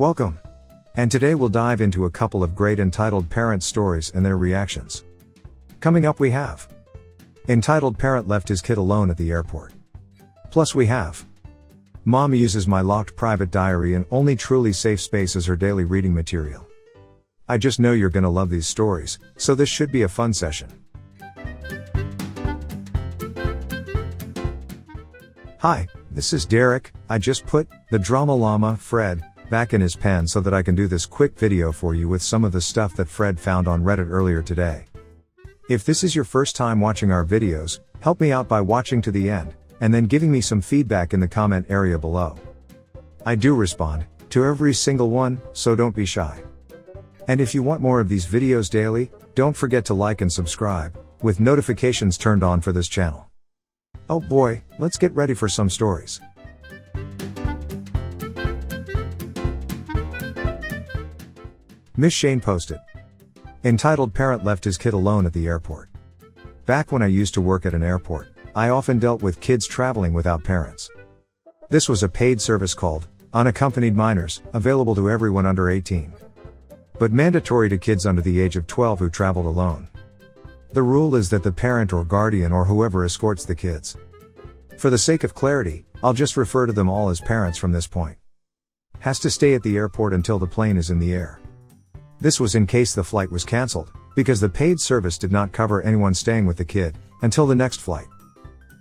Welcome! And today we'll dive into a couple of great entitled parent stories and their reactions. Coming up we have entitled parent left his kid alone at the airport. Plus we have mom uses my locked private diary and only truly safe space as her daily reading material. I just know you're gonna love these stories, so this should be a fun session. Hi, this is Derek. I just put the Drama Llama, Fred, back in his pen so that I can do this quick video for you with some of the stuff that Fred found on Reddit earlier today. If this is your first time watching our videos, help me out by watching to the end, and then giving me some feedback in the comment area below. I do respond to every single one, so don't be shy. And if you want more of these videos daily, don't forget to like and subscribe, with notifications turned on for this channel. Oh boy, let's get ready for some stories. Miss Shane posted. Entitled parent left his kid alone at the airport. Back when I used to work at an airport, I often dealt with kids traveling without parents. This was a paid service called unaccompanied minors, available to everyone under 18. But mandatory to kids under the age of 12 who traveled alone. The rule is that the parent or guardian or whoever escorts the kids. For the sake of clarity, I'll just refer to them all as parents from this point. Has to stay at the airport until the plane is in the air. This was in case the flight was cancelled, because the paid service did not cover anyone staying with the kid until the next flight.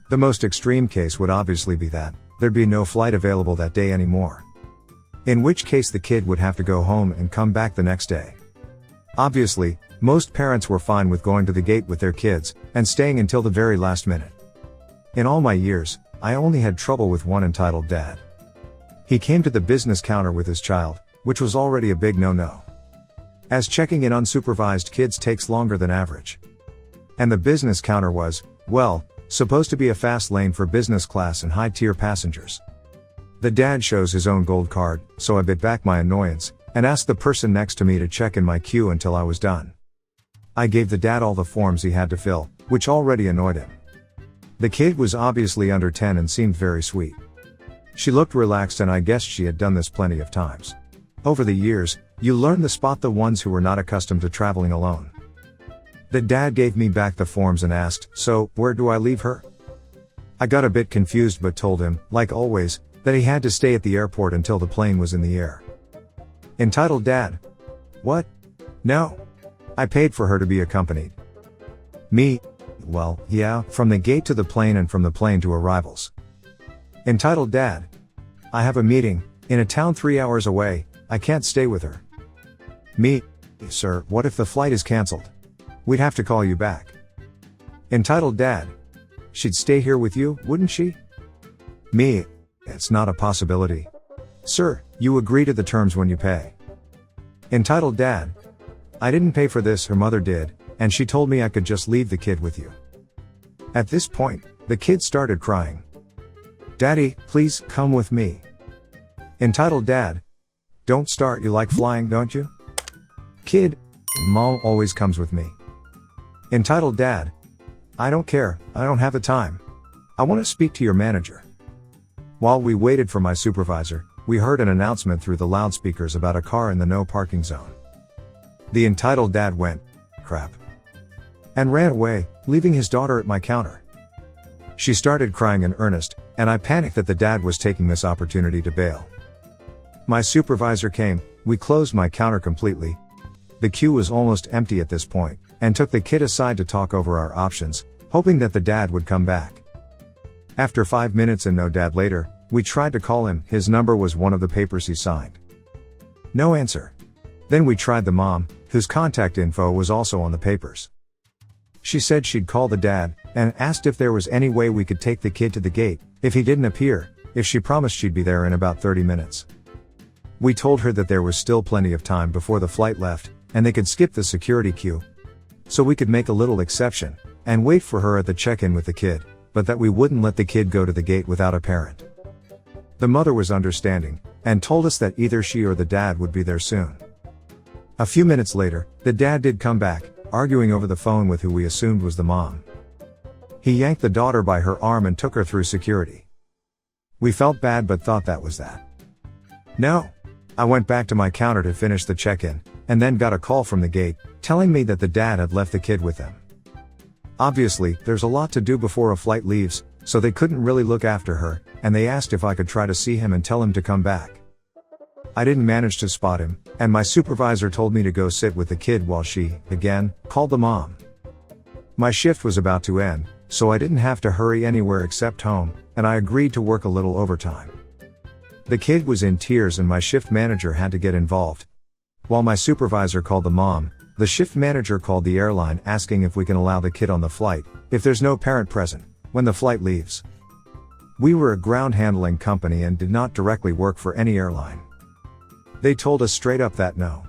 The most extreme case would obviously be that there'd be no flight available that day anymore. In which case the kid would have to go home and come back the next day. Obviously, most parents were fine with going to the gate with their kids and staying until the very last minute. In all my years, I only had trouble with one entitled dad. He came to the business counter with his child, which was already a big no-no, as checking in unsupervised kids takes longer than average. And the business counter was, well, supposed to be a fast lane for business class and high-tier passengers. The dad shows his own gold card, so I bit back my annoyance, and asked the person next to me to check in my queue until I was done. I gave the dad all the forms he had to fill, which already annoyed him. The kid was obviously under 10 and seemed very sweet. She looked relaxed and I guessed she had done this plenty of times. Over the years, you learn to spot the ones who were not accustomed to traveling alone. The dad gave me back the forms and asked, "So, where do I leave her?" I got a bit confused but told him, like always, that he had to stay at the airport until the plane was in the air. Entitled dad. What? No. I paid for her to be accompanied. Me? Well, yeah, from the gate to the plane and from the plane to arrivals. Entitled dad. I have a meeting, in a town 3 hours away, I can't stay with her. Me? Sir, what if the flight is cancelled? We'd have to call you back. Entitled dad. She'd stay here with you, wouldn't she? Me? It's not a possibility. Sir, you agree to the terms when you pay. Entitled dad. I didn't pay for this, her mother did, and she told me I could just leave the kid with you. At this point, the kid started crying. Daddy, please, come with me. Entitled dad. Don't start, you like flying, don't you? Kid. Mom always comes with me. Entitled dad. I don't care, I don't have the time. I want to speak to your manager. While we waited for my supervisor, we heard an announcement through the loudspeakers about a car in the no parking zone. The entitled dad went, crap, and ran away, leaving his daughter at my counter. She started crying in earnest, and I panicked that the dad was taking this opportunity to bail. My supervisor came, we closed my counter completely. The queue was almost empty at this point, and took the kid aside to talk over our options, hoping that the dad would come back. After 5 minutes and no dad later, we tried to call him, his number was one of the papers he signed. No answer. Then we tried the mom, whose contact info was also on the papers. She said she'd call the dad, and asked if there was any way we could take the kid to the gate, if he didn't appear, if she promised she'd be there in about 30 minutes. We told her that there was still plenty of time before the flight left, and they could skip the security queue. So we could make a little exception, and wait for her at the check-in with the kid, but that we wouldn't let the kid go to the gate without a parent. The mother was understanding, and told us that either she or the dad would be there soon. A few minutes later, the dad did come back, arguing over the phone with who we assumed was the mom. He yanked the daughter by her arm and took her through security. We felt bad but thought that was that. No. I went back to my counter to finish the check-in, and then got a call from the gate, telling me that the dad had left the kid with them. Obviously, there's a lot to do before a flight leaves, so they couldn't really look after her, and they asked if I could try to see him and tell him to come back. I didn't manage to spot him, and my supervisor told me to go sit with the kid while she, again, called the mom. My shift was about to end, so I didn't have to hurry anywhere except home, and I agreed to work a little overtime. The kid was in tears and my shift manager had to get involved. While my supervisor called the mom, the shift manager called the airline asking if we can allow the kid on the flight, if there's no parent present, when the flight leaves. We were a ground handling company and did not directly work for any airline. They told us straight up that no.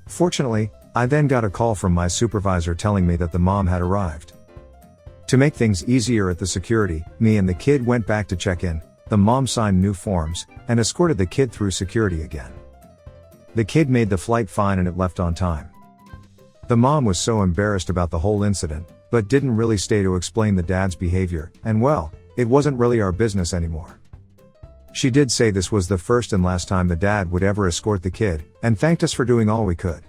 Fortunately, I then got a call from my supervisor telling me that the mom had arrived. To make things easier at the security, me and the kid went back to check in, the mom signed new forms, and escorted the kid through security again. The kid made the flight fine and it left on time. The mom was so embarrassed about the whole incident, but didn't really stay to explain the dad's behavior, and well, it wasn't really our business anymore. She did say this was the first and last time the dad would ever escort the kid, and thanked us for doing all we could.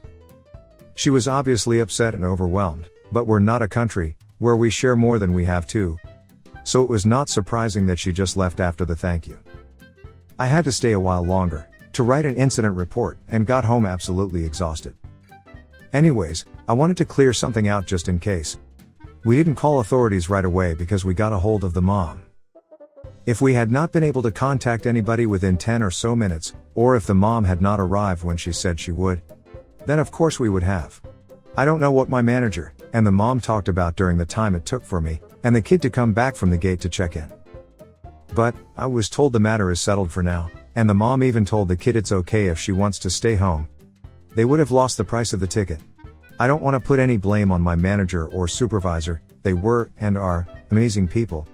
She was obviously upset and overwhelmed, but we're not a country where we share more than we have to. So it was not surprising that she just left after the thank you. I had to stay a while longer to write an incident report and got home absolutely exhausted. Anyways, I wanted to clear something out just in case. We didn't call authorities right away because we got a hold of the mom. If we had not been able to contact anybody within 10 or so minutes, or if the mom had not arrived when she said she would, then of course we would have. I don't know what my manager and the mom talked about during the time it took for me and the kid to come back from the gate to check in. But I was told the matter is settled for now, and the mom even told the kid it's okay if she wants to stay home. They would have lost the price of the ticket. I don't want to put any blame on my manager or supervisor, they were, and are, amazing people.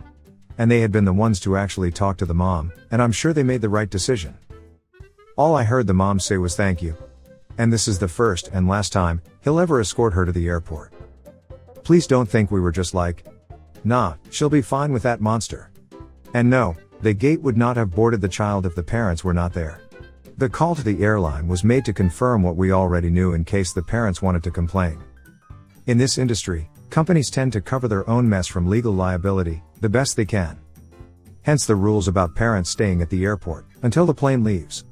And they had been the ones to actually talk to the mom, and I'm sure they made the right decision. All I heard the mom say was thank you. And this is the first and last time he'll ever escort her to the airport. Please don't think we were just like, nah, she'll be fine with that monster. And no, the gate would not have boarded the child if the parents were not there. The call to the airline was made to confirm what we already knew in case the parents wanted to complain. In this industry, companies tend to cover their own mess from legal liability the best they can. Hence the rules about parents staying at the airport until the plane leaves.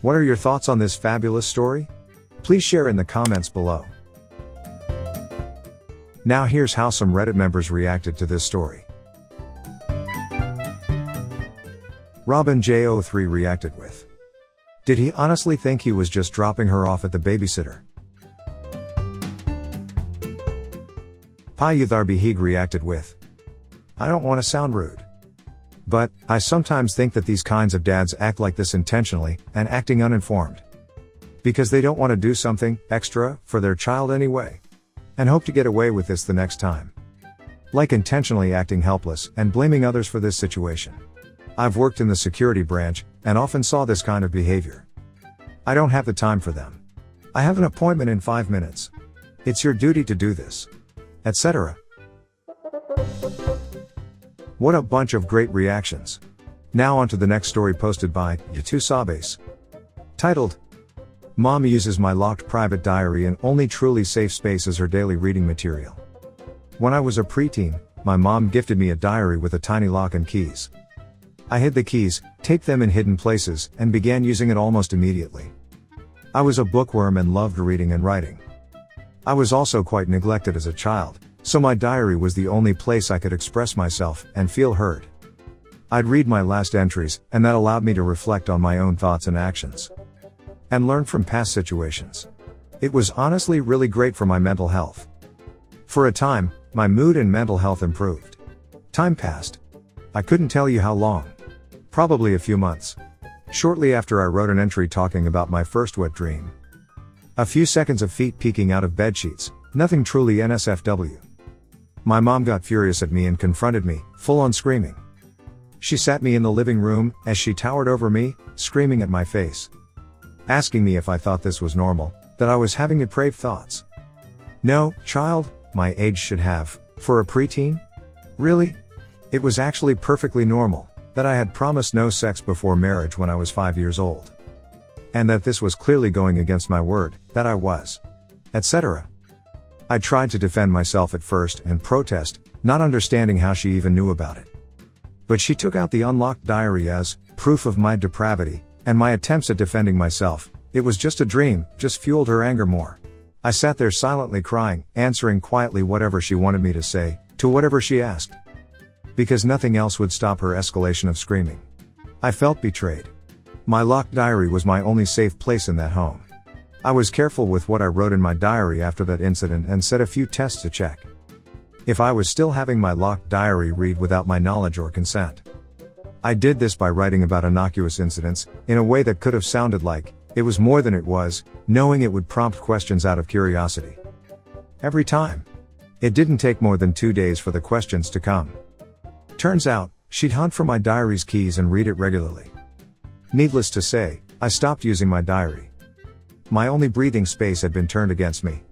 What are your thoughts on this fabulous story? Please share in the comments below. Now here's how some Reddit members reacted to this story. Robin J03 reacted with, did he honestly think he was just dropping her off at the babysitter? Payutharbihig reacted with, I don't want to sound rude, but I sometimes think that these kinds of dads act like this intentionally and acting uninformed. Because they don't want to do something extra for their child anyway. And hope to get away with this the next time. Like intentionally acting helpless and blaming others for this situation. I've worked in the security branch and often saw this kind of behavior. I don't have the time for them. I have an appointment in 5 minutes. It's your duty to do this. Etc. What a bunch of great reactions. Now on to the next story posted by Yatu Sabes. Titled, Mom uses my locked private diary and only truly safe space as her daily reading material. When I was a preteen, my mom gifted me a diary with a tiny lock and keys. I hid the keys, taped them in hidden places, and began using it almost immediately. I was a bookworm and loved reading and writing. I was also quite neglected as a child, so my diary was the only place I could express myself and feel heard. I'd read my last entries, and that allowed me to reflect on my own thoughts and actions. And learn from past situations. It was honestly really great for my mental health. For a time, my mood and mental health improved. Time passed. I couldn't tell you how long. Probably a few months. Shortly after I wrote an entry talking about my first wet dream. A few seconds of feet peeking out of bedsheets, nothing truly NSFW. My mom got furious at me and confronted me, full on screaming. She sat me in the living room, as she towered over me, screaming at my face. Asking me if I thought this was normal, that I was having depraved thoughts. No, child, my age should have, for a preteen? Really? It was actually perfectly normal, that I had promised no sex before marriage when I was 5 years old. And that this was clearly going against my word, that I was, etc. I tried to defend myself at first and protest, not understanding how she even knew about it. But she took out the unlocked diary as proof of my depravity, and my attempts at defending myself, it was just a dream, just fueled her anger more. I sat there silently crying, answering quietly whatever she wanted me to say, to whatever she asked. Because nothing else would stop her escalation of screaming. I felt betrayed. My locked diary was my only safe place in that home. I was careful with what I wrote in my diary after that incident and set a few tests to check if I was still having my locked diary read without my knowledge or consent. I did this by writing about innocuous incidents, in a way that could have sounded like it was more than it was, knowing it would prompt questions out of curiosity. Every time. It didn't take more than 2 days for the questions to come. Turns out, she'd hunt for my diary's keys and read it regularly. Needless to say, I stopped using my diary. My only breathing space had been turned against me.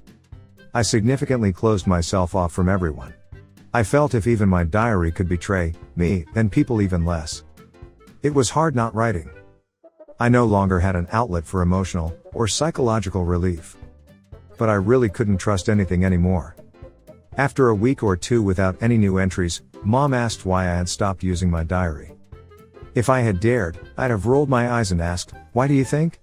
I significantly closed myself off from everyone. I felt if even my diary could betray me, then people even less. It was hard not writing. I no longer had an outlet for emotional or psychological relief. But I really couldn't trust anything anymore. After a week or two without any new entries, Mom asked why I had stopped using my diary. If I had dared, I'd have rolled my eyes and asked, "Why do you think?"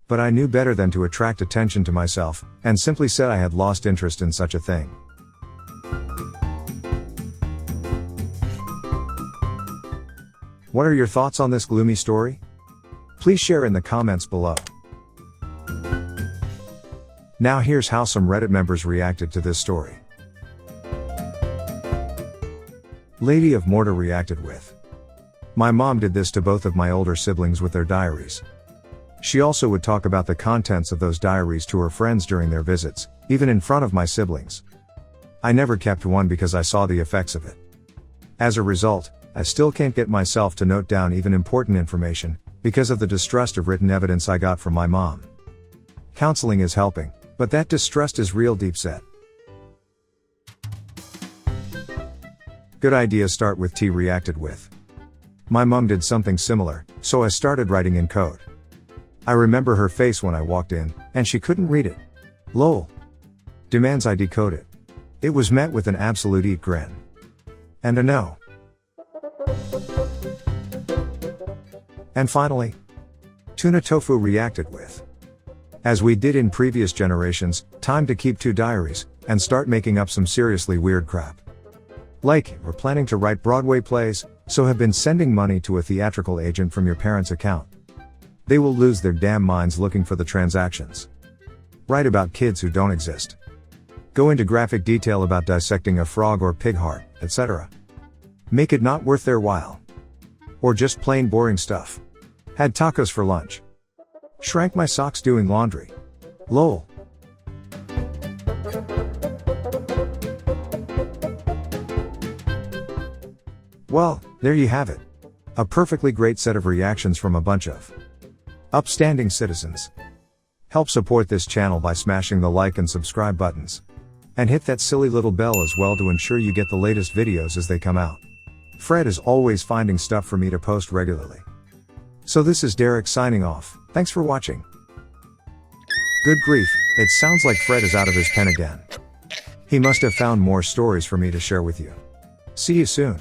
But I knew better than to attract attention to myself, and simply said I had lost interest in such a thing. What are your thoughts on this gloomy story? Please share in the comments below. Now here's how some Reddit members reacted to this story. Lady of Mortar reacted with, "My mom did this to both of my older siblings with their diaries. She also would talk about the contents of those diaries to her friends during their visits, even in front of my siblings. I never kept one because I saw the effects of it. As a result, I still can't get myself to note down even important information, because of the distrust of written evidence I got from my mom. Counseling is helping, but that distrust is real deep set." Good idea. Start with T reacted with, "My mom did something similar, so I started writing in code. I remember her face when I walked in, and she couldn't read it. Lol. Demands I decode it. It was met with an absolute eat grin. And a no." And finally, Tuna Tofu reacted with, "As we did in previous generations, time to keep 2 diaries, and start making up some seriously weird crap. Like, we're planning to write Broadway plays, so have been sending money to a theatrical agent from your parents' account. They will lose their damn minds looking for the transactions. Write about kids who don't exist. Go into graphic detail about dissecting a frog or pig heart, etc. Make it not worth their while. Or just plain boring stuff. Had tacos for lunch. Shrank my socks doing laundry. Lol." Well, there you have it. A perfectly great set of reactions from a bunch of upstanding citizens. Help support this channel by smashing the like and subscribe buttons. And hit that silly little bell as well to ensure you get the latest videos as they come out. Fred is always finding stuff for me to post regularly. So this is Derek signing off. Thanks for watching. Good grief, it sounds like Fred is out of his pen again. He must have found more stories for me to share with you. See you soon.